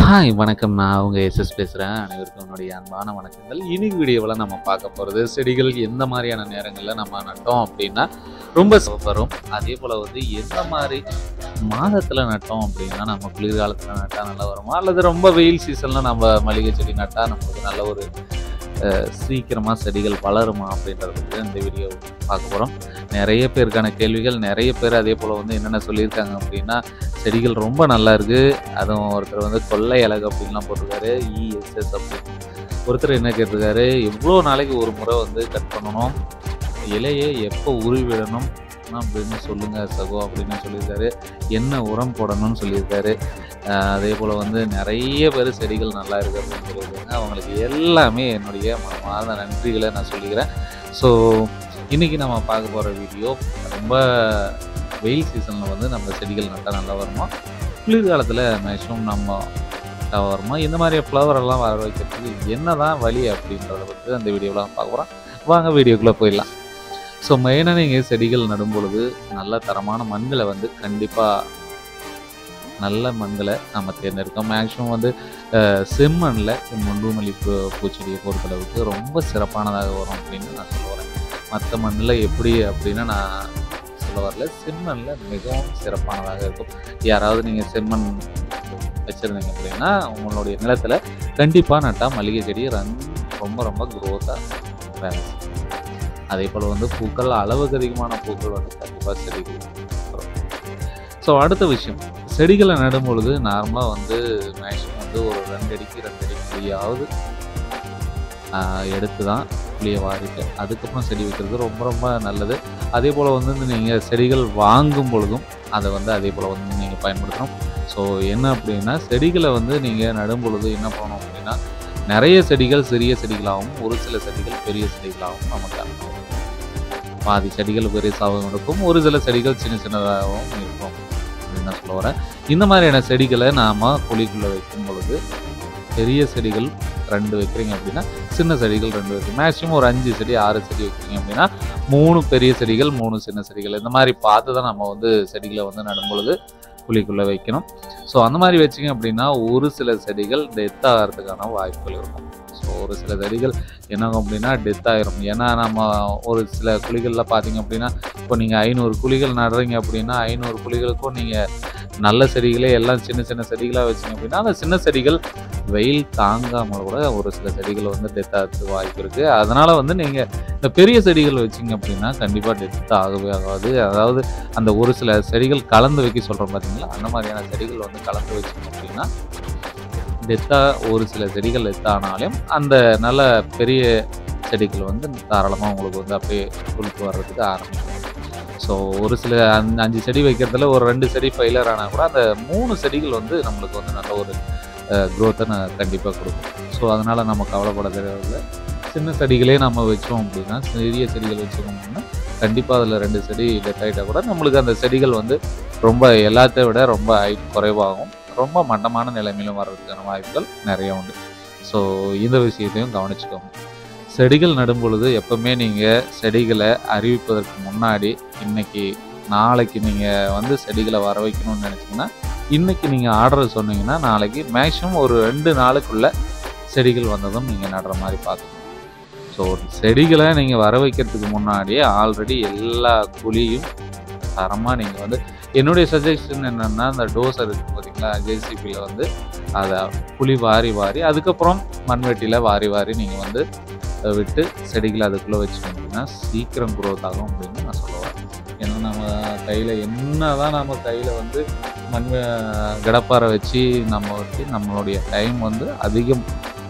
Hi வணக்கம். நான் உங்க எஸ்எஸ் பேசுகிறேன். அனைவருக்கும் என்னுடைய அன்பான வணக்கங்கள். இன்னைக்கு வீடியோவில் நம்ம பார்க்க போகிறது செடிகள் எந்த மாதிரியான நேரங்களில் நம்ம நட்டோம் அப்படின்னா ரொம்ப வரும். அதே போல் வந்து எந்த மாதிரி மாதத்தில் நட்டோம் அப்படின்னா நம்ம குளிர்காலத்தில் நட்டால் நல்லா வருமா, அல்லது ரொம்ப வெயில் சீசனில் நம்ம மல்லிகை செடி நட்டால் நம்மளுக்கு நல்ல ஒரு சீக்கிரமாக செடிகள் வளருமா அப்படின்றத பற்றி இந்த வீடியோ பார்க்க போகிறோம். நிறைய பேருக்கான கேள்விகள், நிறைய பேர் அதே போல் வந்து என்னென்ன சொல்லியிருக்காங்க அப்படின்னா செடிகள் ரொம்ப நல்லா இருக்குது. அதுவும் ஒருத்தர் வந்து கொள்ளை அழகு அப்படின்லாம் போட்டிருக்காரு, இஎஸ்எஸ் அப்படின்னு. ஒருத்தர் என்ன கேட்டிருக்காரு, எவ்வளோ நாளைக்கு ஒரு முறை வந்து கட் பண்ணணும், இலையை எப்போ உருவிடணும் அப்படின்னு சொல்லுங்கள் சகோ அப்படின்னு சொல்லியிருக்காரு. என்ன உரம் போடணும்னு சொல்லியிருக்காரு. அதே போல் வந்து நிறைய பேர் செடிகள் நல்லா இருக்குது அப்படின்னு சொல்லியிருக்காங்க. அவங்களுக்கு எல்லாமே என்னுடைய மனமார்ந்த நன்றிகளை நான் சொல்லிக்கிறேன். ஸோ இன்றைக்கி நம்ம பார்க்க போகிற வீடியோ ரொம்ப வெயில் சீசனில் வந்து நம்ம செடிகள் நட்டால் நல்லா வருமா, குளிர்காலத்தில் மேக்ஸிமம் நம்ம நட்டால் வருமா, இந்த மாதிரி ஃப்ளவரெல்லாம் வர வைக்கிறதுக்கு என்ன தான் வழி அப்படின்றத பற்றி அந்த வீடியோவில் பார்க்க போகிறோம். வாங்க வீடியோக்குள்ளே போயிடலாம். ஸோ மெயினாக நீங்கள் செடிகள் நடும் பொழுது நல்ல தரமான மண்களை வந்து கண்டிப்பாக நல்ல மண்களை நம்ம தேர்ந்தெடுக்கோம். மேக்ஸிமம் வந்து செம்மண்ணில் முண்டுமல்லி பூச்செடியை பொறுத்தளவுக்கு ரொம்ப சிறப்பானதாக வரும் அப்படின்னு நான் சொல்ல வரேன். மற்ற மண்ணில் எப்படி அப்படின்னா நான் சொல்ல வரல, செம்மண்ணில் மிகவும் சிறப்பானதாக இருக்கும். யாராவது நீங்கள் செம்மண் வச்சுருந்தீங்க அப்படின்னா உங்களுடைய நிலத்தில் கண்டிப்பாக நட்டால் மல்லிகை செடி ரொம்ப ரொம்ப குரோத்தாக வேலை செய்யும். அதே போல் வந்து பூக்கள், அளவுக்கு அதிகமான பூக்கள் வந்து கண்டிப்பாக செடிகள் வரும். ஸோ அடுத்த விஷயம், செடிகளை நடும் பொழுது நார்மலாக வந்து மேக்ஸிமம் வந்து ஒரு 2 அடிக்கு 2 அடி குழியாவது எடுத்து தான் குழியை வாரிட்டு அதுக்கப்புறம் செடி வைக்கிறது ரொம்ப ரொம்ப நல்லது. அதே போல் வந்து நீங்கள் செடிகள் வாங்கும் பொழுதும் அதை வந்து அதே போல் வந்து நீங்கள் பயன்படுத்தணும். ஸோ என்ன அப்படின்னா செடிகளை வந்து நீங்கள் நடும் பொழுது என்ன பண்ணணும் அப்படின்னா நிறைய செடிகள் சிறிய செடிகளாகவும் ஒரு சில செடிகள் பெரிய செடிகளாகவும் நமக்கு பாதி செடிகள் பெருசாகவும் இருக்கும், ஒரு சில செடிகள் சின்ன சின்னதாகவும் இருக்கும் அப்படின்னு நான் சொல்ல வரேன். இந்த மாதிரியான செடிகளை நாம் குழிக்குள்ளே வைக்கும் பொழுது பெரிய செடிகள் 2 வைக்கிறீங்க அப்படின்னா சின்ன செடிகள் 2 வைக்கும். மேக்ஸிமம் ஒரு 5 செடி 6 செடி வைக்கிறீங்க அப்படின்னா 3 பெரிய செடிகள் 3 சின்ன செடிகள் இந்த மாதிரி பார்த்து தான் நம்ம வந்து செடிகளை வந்து நடும் பொழுது குழிக்குள்ளே வைக்கணும். ஸோ அந்த மாதிரி வச்சிங்க அப்படின்னா ஒரு சில செடிகள் டெத் ஆகிறதுக்கான வாய்ப்புகள் இருக்கும். ஸோ ஒரு சில செடிகள் என்னாகும் அப்படின்னா டெத் ஆகிரும். ஏன்னா நம்ம ஒரு சில குழிகளில் பார்த்தீங்க அப்படின்னா இப்போ நீங்கள் 500 குழிகள் நடுறீங்க அப்படின்னா 500 குழிகளுக்கும் நீங்கள் நல்ல செடிகளே எல்லாம் சின்ன சின்ன செடிகளாக வச்சிங்க அப்படின்னா அந்த சின்ன செடிகள் வெயில் தாங்காமல் கூட ஒரு சில செடிகள் வந்து டெத் ஆகிறதுக்கு வாய்ப்பு இருக்குது. அதனால் வந்து நீங்கள் இந்த பெரிய செடிகள் வச்சிங்க அப்படின்னா கண்டிப்பாக டெத் ஆகவே ஆகாது. அதாவது அந்த ஒரு சில செடிகள் கலந்து வைக்க சொல்கிறோம் பார்த்தீங்களா, அந்த மாதிரியான செடிகள் வந்து கலந்து வச்சிங்க அப்படின்னா டெத்தாக ஒரு சில செடிகள் டெத் ஆனாலும் அந்த நல்ல பெரிய செடிகள் வந்து தாராளமாக உங்களுக்கு வந்து அப்படியே குளித்து வர்றதுக்கு ஆரம்பிக்கும். ஸோ ஒரு சில 5 செடி வைக்கிறதுல ஒரு 2 செடி ஃபெயிலியர் ஆனால் கூட அந்த 3 செடிகள் வந்து நம்மளுக்கு வந்து நல்ல ஒரு க்ரோத்தை கண்டிப்பாக கொடுக்கும். ஸோ அதனால் நம்ம கவலைப்பட தேவையில்லை. சின்ன செடிகளே நம்ம வச்சோம் அப்படின்னா சிறிய செடிகள் வச்சோம் அப்படின்னா கண்டிப்பாக அதில் 2 செடி டெத் ஆகிட்டால் கூட நம்மளுக்கு அந்த செடிகள் வந்து ரொம்ப எல்லாத்தை விட ரொம்ப ஹைட் குறைவாகும், ரொம்ப மட்டமான நிலைமையிலும் வர்றதுக்கான வாய்ப்புகள் நிறைய உண்டு. ஸோ இந்த விஷயத்தையும் கவனிச்சுக்கோங்க. செடிகள் நடும் பொழுது எப்போவுமே நீங்கள் செடிகளை அறிவிப்பதற்கு முன்னாடி இன்றைக்கி நாளைக்கு நீங்கள் வந்து செடிகளை வர வைக்கணும்னு நினச்சிங்கன்னா இன்றைக்கி நீங்கள் ஆர்டர் சொன்னீங்கன்னா நாளைக்கு மேக்ஸிமம் ஒரு 2 நாளுக்குள்ளே செடிகள் வந்ததும் நீங்கள் நடுற மாதிரி பார்த்துக்கணும். ஸோ செடிகளை நீங்கள் வர வைக்கிறதுக்கு முன்னாடியே ஆல்ரெடி எல்லா குழியும் தரமாக நீங்கள் வந்து என்னுடைய சஜஷன் என்னென்னா அந்த டோசர் இருக்குது பார்த்தீங்களா, ஜேசிபியில் வந்து அதை குழி வாரி அதுக்கப்புறம் மண்வெட்டியில் வாரி நீங்கள் வந்து விட்டு செடிகளை அதுக்குள்ளே வச்சுக்கிட்டிங்கன்னா சீக்கிரம் குரோத் ஆகும் அப்படின்னு நான் சொல்லுவேன். ஏன்னா நம்ம கையில் என்ன தான் நம்ம கையில் வந்து கடப்பாரை வச்சு நம்ம வச்சு நம்மளுடைய டைம் வந்து அதிகம்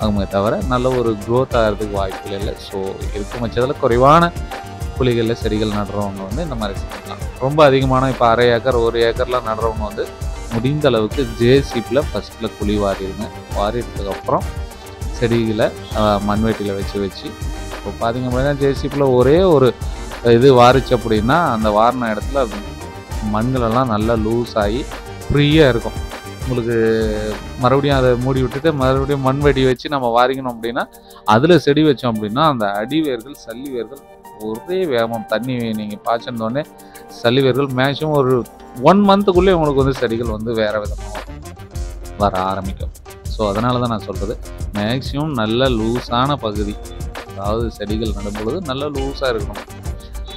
ஆகுமே தவிர நல்ல ஒரு க்ரோத் ஆகிறதுக்கு வாய்ப்புகள் இல்லை. ஸோ இருக்கும் பட்சத்தில் குறைவான குழிகளில் செடிகள் நடுறவங்க வந்து இந்த மாதிரி செஞ்சுக்கலாம். ரொம்ப அதிகமான இப்போ 1/2 ஏக்கர் 1 ஏக்கர்லாம் நடுறவங்க வந்து முடிந்த அளவுக்கு ஜேசிபியில் ஃபஸ்ட்டில் குழி வாரிடுங்க. வாரிட்டதுக்கப்புறம் செடிகளை மண்வெட்டியில் வச்சு இப்போ பார்த்திங்க அப்படின்னா ஜேசிபியில் ஒரே ஒரு இது வாரிச்சு அப்படின்னா அந்த வாரின இடத்துல மண்களெல்லாம் நல்லா லூஸ் ஆகி ஃப்ரீயாக இருக்கும். உங்களுக்கு மறுபடியும் அதை மூடி விட்டுட்டு மறுபடியும் மண்வெட்டி வச்சு நம்ம வாரிக்கணும் அப்படின்னா அதில் செடி வச்சோம் அப்படின்னா அந்த அடிவேர்கள் சல்லி வேர்கள் ஒரே வேகம் தண்ணி நீங்கள் பாய்ச்சிருந்தோடனே சல்லி வேர்கள் மேக்ஸிமம் ஒரு 1 மந்த்துக்குள்ளே உங்களுக்கு வந்து செடிகள் வந்து வேறு விதமாக வர ஆரம்பிக்கும். ஸோ அதனால தான் நான் சொல்கிறது, மேக்ஸிமம் நல்ல லூஸான பகுதி, அதாவது செடிகள் நடும்பொழுது நல்ல லூஸாக இருக்கணும்.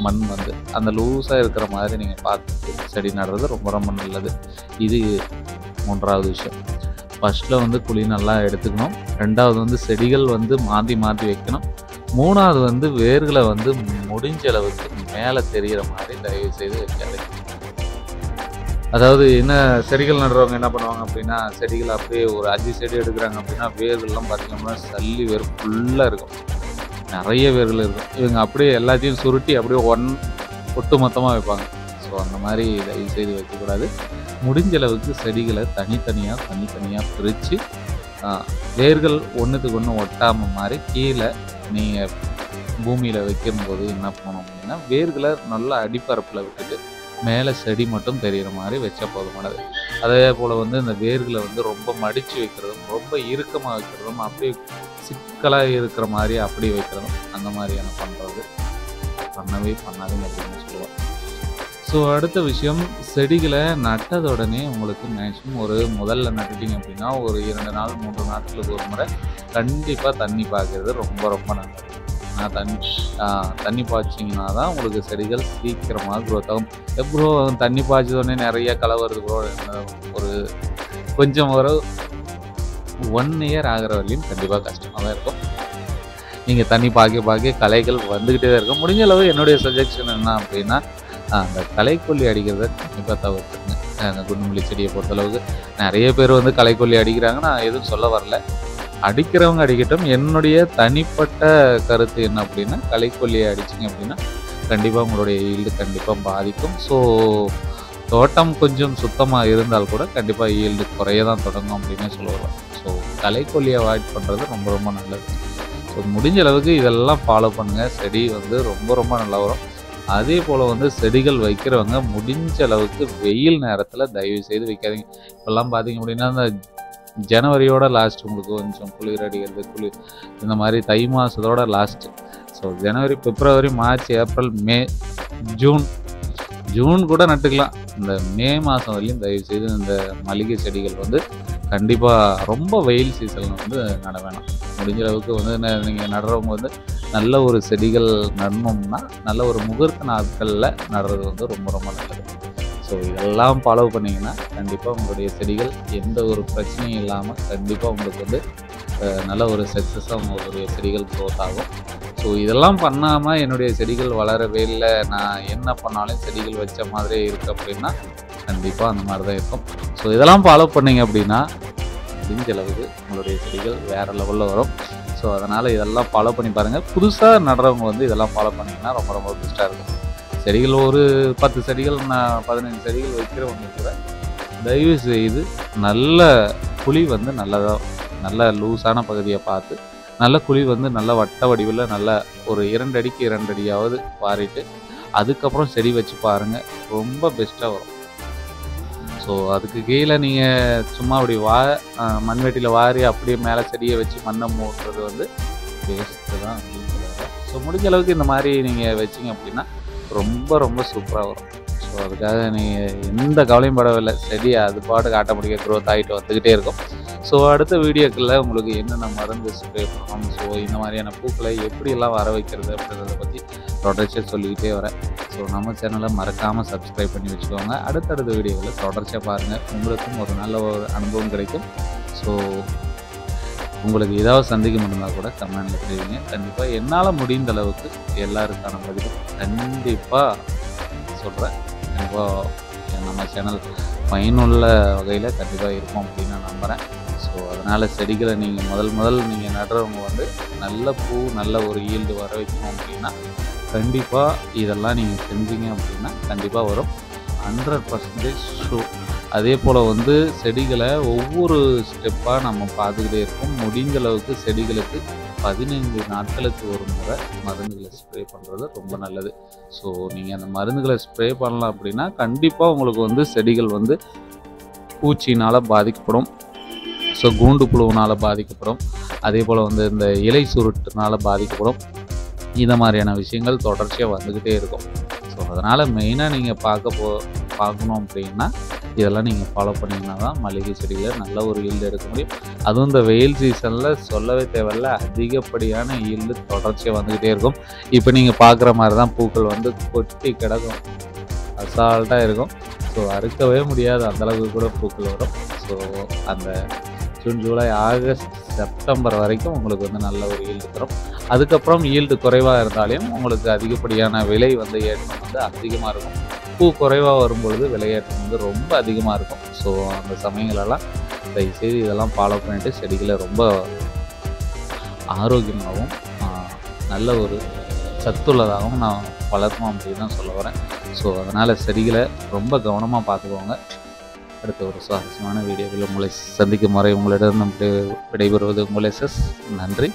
மண் வந்து அந்த லூஸாக இருக்கிற மாதிரி நீங்கள் பார்த்து செடி நடுறது ரொம்ப ரொம்ப நல்லது. இது 3வது விஷயம். ஃபஸ்ட்டில் வந்து குழி நல்லா எடுத்துக்கணும். 2வது வந்து செடிகள் வந்து மாற்றி மாற்றி வைக்கணும். 3வது வந்து வேர்களை வந்து முடிஞ்ச அளவுக்கு மேலே தெரிகிற மாதிரி தயவு செய்து வைக்காது. அதாவது என்ன, செடிகள் நடுறவங்க என்ன பண்ணுவாங்க அப்படின்னா, செடிகள் அப்படியே ஒரு 5 செடி எடுக்கிறாங்க அப்படின்னா வேர்கள்லாம் பார்த்திங்கன்னா சல்லி வேர் ஃபுல்லாக இருக்கும், நிறைய வேர்கள் இருக்கும். இவங்க அப்படியே எல்லாத்தையும் சுருட்டி அப்படியே ஒட்டு மொத்தமாக வைப்பாங்க. ஸோ அந்த மாதிரி தயவு செய்து வைக்கக்கூடாது. முடிஞ்ச அளவுக்கு செடிகளை தனித்தனியாக பிரித்து வேர்கள் ஒன்றுத்துக்கு ஒன்று ஒட்டாமல் மாதிரி கீழே நீங்கள் பூமியில் வைக்கும்போது என்ன பண்ணணும் அப்படின்னா, வேர்களை நல்லா அடிப்பரப்பில் விட்டுட்டு மேலே செடி மட்டும் தெரிகிற மாதிரி வச்சா போதுமானது. அதே போல் வந்து இந்த வேர்களை வந்து ரொம்ப மடித்து வைக்கிறதும், ரொம்ப இறுக்கமாக வைக்கிறதும், அப்படியே சிக்கலாக இருக்கிற மாதிரி அப்படி வைக்கிறதும், அந்த மாதிரியான பண்ணாதுங்க அப்படின்னு சொல்லுவேன். ஸோ அடுத்த விஷயம், செடிகளை நட்டதுடனே உங்களுக்கு மேக்ஸிமம் ஒரு முதல்ல நட்டுட்டிங்க அப்படின்னா ஒரு 2 நாள் 3 நாட்களுக்கு ஒரு முறை கண்டிப்பாக தண்ணி பாய்க்கிறது ரொம்ப ரொம்ப நல்லது. தண்ணி பாய்ச்சிங்கன்னா தான் உங்களுக்கு செடிகள் சீக்கிரமாக க்ரோத் ஆகும். ப்ரோ தண்ணி பாய்ச்சதோடனே நிறைய களை வருது ப்ரோ, ஒரு கொஞ்சம் ஒரு 1 இயர் ஆகிற வரையும் கண்டிப்பாக கஷ்டமாக தான் இருக்கும். நீங்கள் தண்ணி பாய்க்க களைகள் வந்துக்கிட்டே தான் இருக்கும். முடிஞ்ச அளவு என்னுடைய சஜஷன் என்ன அப்படின்னா, அந்த களைக்கொல்லி அடிக்கிறத கண்டிப்பாக தவிர்த்துருங்க. அந்த குண்டுமல்லி செடியை பொறுத்தளவுக்கு நிறைய பேர் வந்து களைக்கொல்லி அடிக்கிறாங்க, நான் எதுவும் சொல்ல வரல, அடிக்கிறவங்க அடிக்கட்டும். என்னுடைய தனிப்பட்ட கருத்து என்ன அப்படின்னா, களைக்கொல்லியை அடிச்சிங்க அப்படின்னா கண்டிப்பாக உங்களுடைய ஈல்டு கண்டிப்பாக பாதிக்கும். ஸோ தோட்டம் கொஞ்சம் சுத்தமாக இருந்தால் கூட கண்டிப்பாக ஈல்டு குறைய தான் தொடங்கும் அப்படின்னே சொல்லுவாங்க. ஸோ களைக்கொல்லியை அவாய்ட் பண்ணுறது ரொம்ப ரொம்ப நல்லது. ஸோ முடிஞ்ச அளவுக்கு இதெல்லாம் ஃபாலோ பண்ணுங்கள். செடி வந்து ரொம்ப ரொம்ப நல்லா வரும். அதே போல் வந்து செடிகள் வைக்கிறவங்க முடிஞ்ச அளவுக்கு வெயில் நேரத்தில் தயவு செய்து வைக்காதீங்க. இப்போல்லாம் பார்த்தீங்க அப்படின்னா, அந்த ஜனவரியோட லாஸ்ட் உங்களுக்கு கொஞ்சம் குளிர் அடிக்கிறது, இந்த மாதிரி தை மாதத்தோட லாஸ்ட்டு. ஸோ ஜனவரி, பிப்ரவரி, மார்ச், ஏப்ரல், மே, ஜூன் கூட நட்டுக்கலாம். இந்த மே மாதம் வரையும் தயவுசெய்து இந்த மல்லிகை செடிகள் வந்து கண்டிப்பாக ரொம்ப வெயில் சீசனில் வந்து நட வேணாம். முடிஞ்ச அளவுக்கு வந்து நீங்கள் நடுறவங்க வந்து நல்ல ஒரு செடிகள் நடணும்னா நல்ல ஒரு முகூர்த்த நாட்களில் நடுறது வந்து ரொம்ப ரொம்ப நல்லது. ஸோ இதெல்லாம் ஃபாலோ பண்ணிங்கன்னா கண்டிப்பாக உங்களுடைய செடிகள் எந்த ஒரு பிரச்சனையும் இல்லாமல் கண்டிப்பாக உங்களுக்கு வந்து நல்ல ஒரு சக்ஸஸாக உங்களுடைய செடிகள் க்ரோத் ஆகும். ஸோ இதெல்லாம் பண்ணாமல் என்னுடைய செடிகள் வளரவே இல்லை, நான் என்ன பண்ணாலும் செடிகள் வச்ச மாதிரியே இருக்குது அப்படின்னா கண்டிப்பாக அந்த மாதிரி தான் இருக்கும். ஸோ இதெல்லாம் ஃபாலோ பண்ணிங்க அப்படின்னா முடிஞ்ச அளவுக்கு உங்களுடைய செடிகள் வேறு லெவலில் வரும். ஸோ அதனால் இதெல்லாம் ஃபாலோ பண்ணி பாருங்கள். புதுசாக நடுறவங்க வந்து இதெல்லாம் ஃபாலோ பண்ணிங்கன்னா ரொம்ப ரொம்ப பெஸ்ட்டாக இருக்கும். செடிகள் ஒரு 10 செடிகள் 15 செடிகள் வைக்கிறவங்க கூட தயவு செய்து நல்ல குழி வந்து நல்ல லூஸான பகுதியை பார்த்து நல்ல குழி வந்து நல்ல வட்ட வடிவில் நல்ல ஒரு 2 அடிக்கு 2 அடியாவது வாரிட்டு அதுக்கப்புறம் செடி வச்சு பாருங்கள், ரொம்ப பெஸ்ட்டாக வரும். ஸோ அதுக்கு கீழே நீங்கள் சும்மா அப்படி மண்வெட்டியில் வாரி அப்படியே மேலே செடியை வச்சு மண்ணை மூட்டுறது வந்து வேஸ்ட்டு தான் அப்படின்னு சொல்லுவாங்க. ஸோ முடிஞ்ச அளவுக்கு இந்த மாதிரி நீங்கள் வச்சிங்க அப்படின்னா ரொம்ப ரொம்ப சூப்பராக வரும். ஸோ அதுக்காக நீங்கள் எந்த கவலையும் படவில்லை, செடி அது பாட்டுக்கு ஆட்டோமேட்டிக்காக க்ரோத் ஆகிட்டு வந்துக்கிட்டே இருக்கும். ஸோ அடுத்த வீடியோக்களில் உங்களுக்கு என்னென்ன மருந்து ஸ்ப்ரே பண்ணணும், ஸோ இந்த மாதிரியான பூக்களை எப்படியெல்லாம் வர வைக்கிறது அப்படின்றத பற்றி தொடர்ச்சியாக சொல்லிக்கிட்டே வரேன். ஸோ நம்ம சேனலை மறக்காமல் சப்ஸ்கிரைப் பண்ணி வச்சுக்கோங்க. அடுத்தடுத்த வீடியோவில் தொடர்ச்சியாக பாருங்கள், உங்களுக்கும் ஒரு நல்ல ஒரு அனுபவம் கிடைக்கும். ஸோ உங்களுக்கு ஏதாவது சந்தேகம் இருந்தால் கூட கமெண்டில் தெரிவிங்க. கண்டிப்பாக என்னால் முடிந்த அளவுக்கு எல்லாருக்கான பதிலும் கண்டிப்பாக சொல்கிறேன். கண்டிப்பாக நம்ம சேனல் பயனுள்ள வகையில் கண்டிப்பாக இருக்கும் அப்படின்னு நான் நம்புகிறேன். ஸோ அதனால் செடிகளை நீங்கள் முதல் நீங்கள் நடுறவங்க வந்து நல்ல பூ நல்ல ஒரு ஈல்டு வர வைக்கணும் அப்படின்னா கண்டிப்பாக இதெல்லாம் நீங்கள் செஞ்சீங்க அப்படின்னா கண்டிப்பாக வரும். 100% ஷூ. அதே போல் வந்து செடிகளை ஒவ்வொரு ஸ்டெப்பாக நம்ம பார்த்துக்கிட்டே இருக்கோம். முடிந்த அளவுக்கு செடிகளுக்கு 15 நாட்களுக்கு ஒரு முறை மருந்துகளை ஸ்ப்ரே பண்ணுறது ரொம்ப நல்லது. ஸோ நீங்கள் அந்த மருந்துகளை ஸ்ப்ரே பண்ணலாம் அப்படின்னா கண்டிப்பாக உங்களுக்கு வந்து செடிகள் வந்து பூச்சினால் பாதிக்கப்படும், ஸோ கூண்டு புழுவினால் பாதிக்கப்படும், அதே போல் வந்து இந்த இலை சுருட்டுனால் பாதிக்கப்படும். இந்த மாதிரியான விஷயங்கள் தொடர்ச்சியாக வந்துக்கிட்டே இருக்கும். ஸோ அதனால் மெயினாக நீங்கள் பார்க்கணும் அப்படின்னா இதெல்லாம் நீங்கள் ஃபாலோ பண்ணிங்கன்னா தான் மல்லிகை செடியில் நல்ல ஒரு ஈல்டு எடுக்க முடியும். அதுவும் இந்த வெயில் சீசனில் சொல்லவே தேவையில்ல, அதிகப்படியான ஈல்டு தொடர்ச்சியாக வந்துக்கிட்டே இருக்கும். இப்போ நீங்கள் பார்க்குற மாதிரி தான் பூக்கள் வந்து கொட்டி கிடக்கும், அசால்ட்டாக இருக்கும். ஸோ அறுக்கவே முடியாது, அந்தளவுக்கு கூட பூக்கள் வரும். ஸோ அந்த ஜூன், ஜூலை, ஆகஸ்ட், செப்டம்பர் வரைக்கும் உங்களுக்கு வந்து நல்ல ஒரு ஈல்டு தரும். அதுக்கப்புறம் ஈல்டு குறைவாக இருந்தாலும் உங்களுக்கு அதிகப்படியான விலை வந்து ஏற்றம் வந்து அதிகமாக இருக்கும். பூ குறைவாக வரும்பொழுது விலையேற்றம் வந்து ரொம்ப அதிகமாக இருக்கும். ஸோ அந்த சமயங்களெல்லாம் தயவுசெய்து இதெல்லாம் ஃபாலோ பண்ணிவிட்டு செடிகளை ரொம்ப ஆரோக்கியமாகவும் நல்ல ஒரு சத்துள்ளதாகவும் நான் வளர்க்கணும் அப்படின்னு தான் சொல்ல வரேன். ஸோ அதனால் செடிகளை ரொம்ப கவனமாக பார்த்துக்கோங்க. அடுத்த ஒரு சுவாரஸ்யமான வீடியோவில் உங்களை சந்திக்கும் வரை உங்களிடம் விடைபெறுவது உங்கள் எஸ்எஸ். நன்றி.